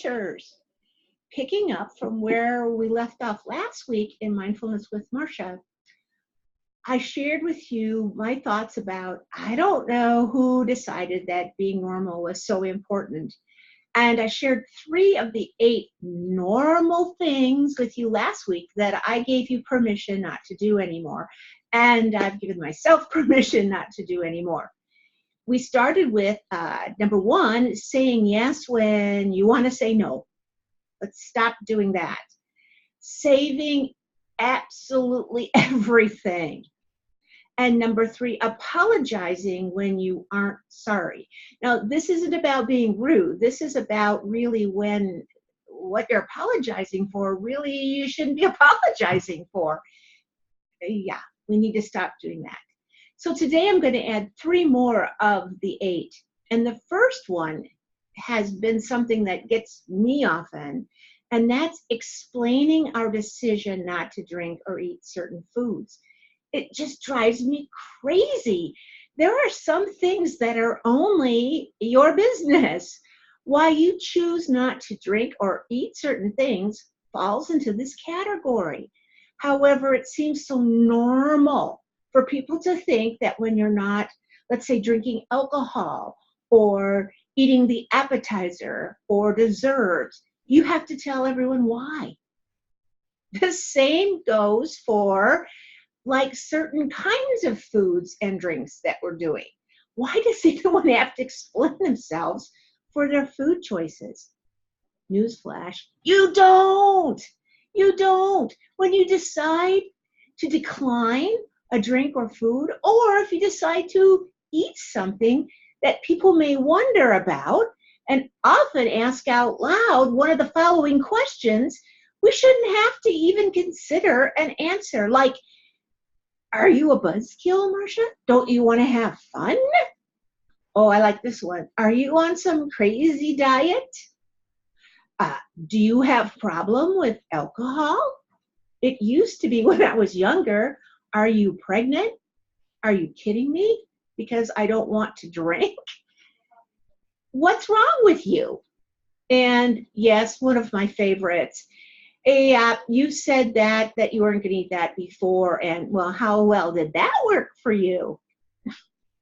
adventures. Picking up from where we left off last week in Mindfulness with Marcia, I shared with you my thoughts about, I don't know who decided that being normal was so important. And I shared 3 of the 8 normal things with you last week that I gave you permission not to do anymore. And I've given myself permission not to do anymore. We started with number 1, saying yes when you want to say no. Let's stop doing that. Saving absolutely everything. And number 3, apologizing when you aren't sorry. Now, this isn't about being rude. This is about really when what you're apologizing for, really you shouldn't be apologizing for. Yeah, we need to stop doing that. So today I'm going to add 3 more of the 8. And the first one has been something that gets me often, and that's explaining our decision not to drink or eat certain foods. It just drives me crazy. There are some things that are only your business. Why you choose not to drink or eat certain things falls into this category. However, it seems so normal for people to think that when you're not, let's say, drinking alcohol or eating the appetizer or desserts, you have to tell everyone why. The same goes for like certain kinds of foods and drinks that we're doing. Why does anyone have to explain themselves for their food choices? Newsflash, you don't. You don't. When you decide to decline a drink or food, or if you decide to eat something that people may wonder about and often ask out loud one of the following questions, we shouldn't have to even consider an answer like, are you a buzzkill, Marcia? Don't you want to have fun? Oh, I like this one. Are you on some crazy diet? Do you have a problem with alcohol? It used to be when I was younger. Are you pregnant? Are you kidding me? Because I don't want to drink? What's wrong with you? And yes, one of my favorites. You said that you weren't going to eat that before, and well, how well did that work for you?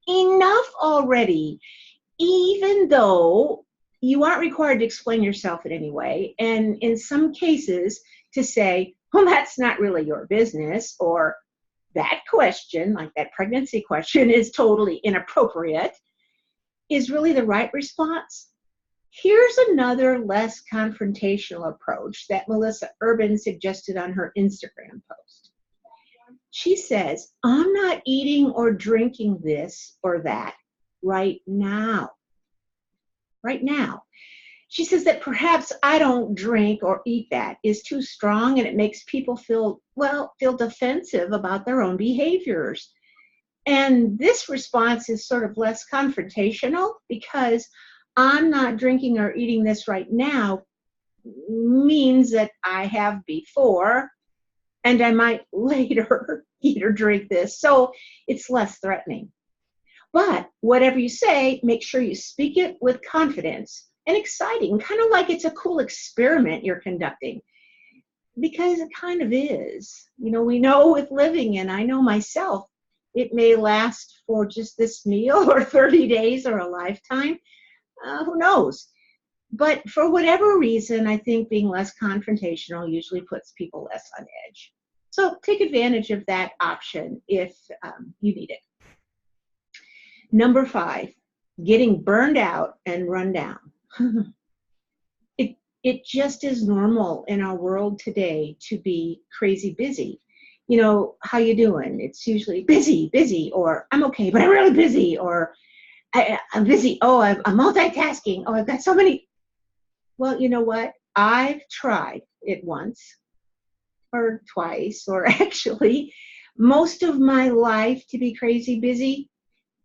Enough already. Even though you aren't required to explain yourself in any way, and in some cases to say, well, that's not really your business, or that question, like that pregnancy question, is totally inappropriate, is really the right response. Here's another less confrontational approach that Melissa Urban suggested on her Instagram post. She says, I'm not eating or drinking this or that right now. Right now. She says that perhaps I don't drink or eat that is too strong, and it makes people feel defensive about their own behaviors. And this response is sort of less confrontational because I'm not drinking or eating this right now means that I have before, and I might later eat or drink this. So it's less threatening. But whatever you say, make sure you speak it with confidence and exciting, kind of like it's a cool experiment you're conducting. Because it kind of is. You know, we know with living, and I know myself, it may last for just this meal or 30 days or a lifetime. Who knows? But for whatever reason, I think being less confrontational usually puts people less on edge. So take advantage of that option if you need it. Number 5, getting burned out and run down. It just is normal in our world today to be crazy busy. You know, how you doing? It's usually busy, or I'm okay, but I'm really busy, or I'm busy. Oh, I'm multitasking. Oh, I've got so many. Well, you know what? I've tried it once or twice, or actually most of my life to be crazy busy,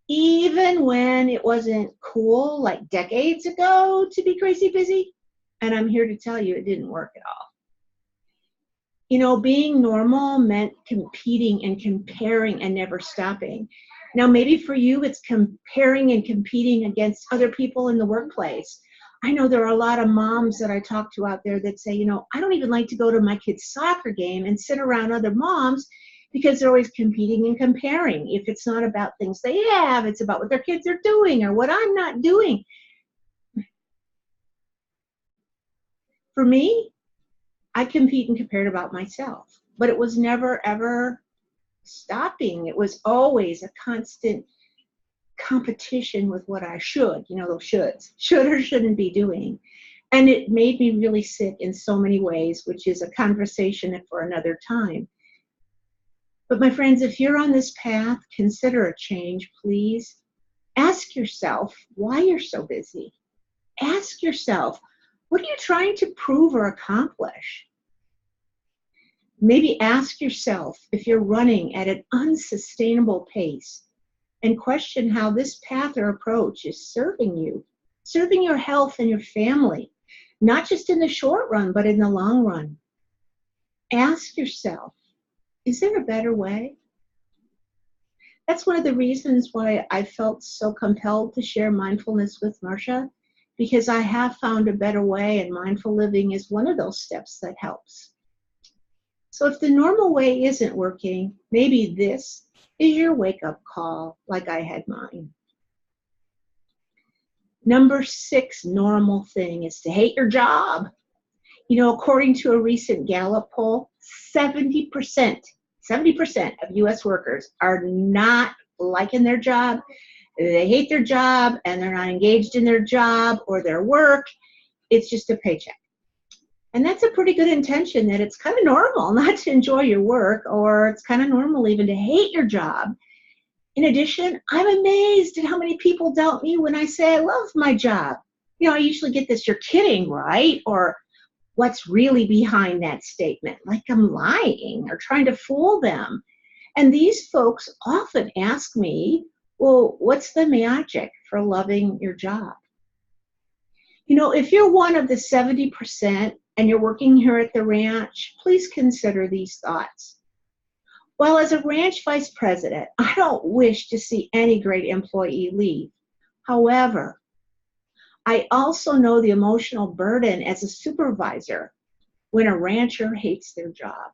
even when it wasn't cool, like decades ago, to be crazy busy. And I'm here to tell you it didn't work at all. You know, being normal meant competing and comparing and never stopping. Now, maybe for you, it's comparing and competing against other people in the workplace. I know there are a lot of moms that I talk to out there that say, you know, I don't even like to go to my kid's soccer game and sit around other moms because they're always competing and comparing. If it's not about things they have, it's about what their kids are doing or what I'm not doing. For me, I compete and compared about myself, but it was never, ever stopping. It was always a constant competition with what I should, you know, those should or shouldn't be doing. And it made me really sick in so many ways, which is a conversation for another time. But my friends, if you're on this path, consider a change, please. Ask yourself why you're so busy. Ask yourself, what are you trying to prove or accomplish? Maybe ask yourself if you're running at an unsustainable pace and question how this path or approach is serving you, serving your health and your family, not just in the short run, but in the long run. Ask yourself, is there a better way? That's one of the reasons why I felt so compelled to share mindfulness with Marcia, because I have found a better way, and mindful living is one of those steps that helps. So if the normal way isn't working, maybe this is your wake-up call, like I had mine. Number 6 normal thing is to hate your job. You know, according to a recent Gallup poll, 70% of U.S. workers are not liking their job. They hate their job, and they're not engaged in their job or their work. It's just a paycheck. And that's a pretty good intention, that it's kind of normal not to enjoy your work, or it's kind of normal even to hate your job. In addition, I'm amazed at how many people doubt me when I say I love my job. You know, I usually get this, "You're kidding, right?" Or "What's really behind that statement?" Like I'm lying or trying to fool them. And these folks often ask me, well, what's the magic for loving your job? You know, if you're one of the 70% and you're working here at the ranch, please consider these thoughts. Well, as a ranch vice president, I don't wish to see any great employee leave. However, I also know the emotional burden as a supervisor when a rancher hates their job.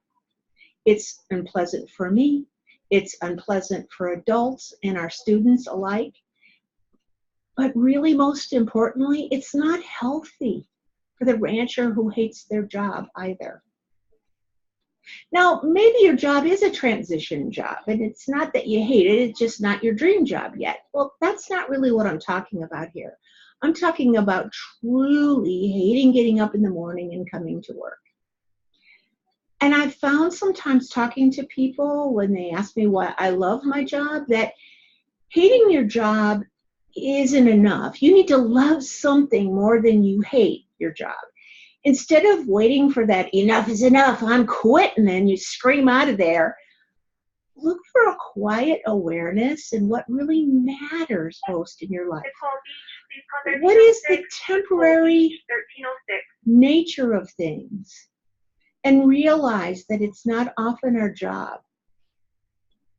It's unpleasant for me. It's unpleasant for adults and our students alike. But really, most importantly, it's not healthy for the rancher who hates their job either. Now, maybe your job is a transition job, and it's not that you hate it, it's just not your dream job yet. Well, that's not really what I'm talking about here. I'm talking about truly hating getting up in the morning and coming to work. And I've found sometimes talking to people when they ask me why I love my job, that hating your job isn't enough. You need to love something more than you hate your job. Instead of waiting for that "enough is enough, I'm quitting," and you scream out of there, look for a quiet awareness in what really matters most in your life. What is the temporary nature of things? And realize that it's not often our job.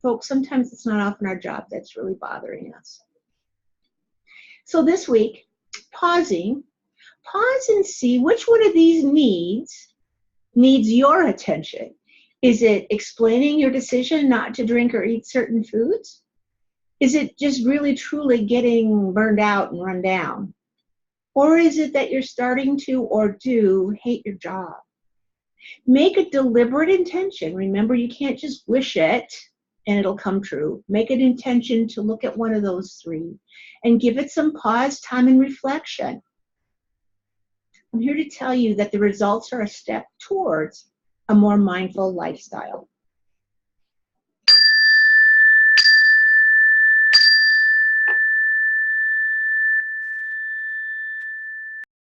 Folks, sometimes it's not often our job that's really bothering us. So this week, pause and see which one of these needs your attention. Is it explaining your decision not to drink or eat certain foods? Is it just really truly getting burned out and run down? Or is it that you're starting to or do hate your job? Make a deliberate intention. Remember, you can't just wish it and it'll come true. Make an intention to look at one of those 3 and give it some pause, time, and reflection. I'm here to tell you that the results are a step towards a more mindful lifestyle.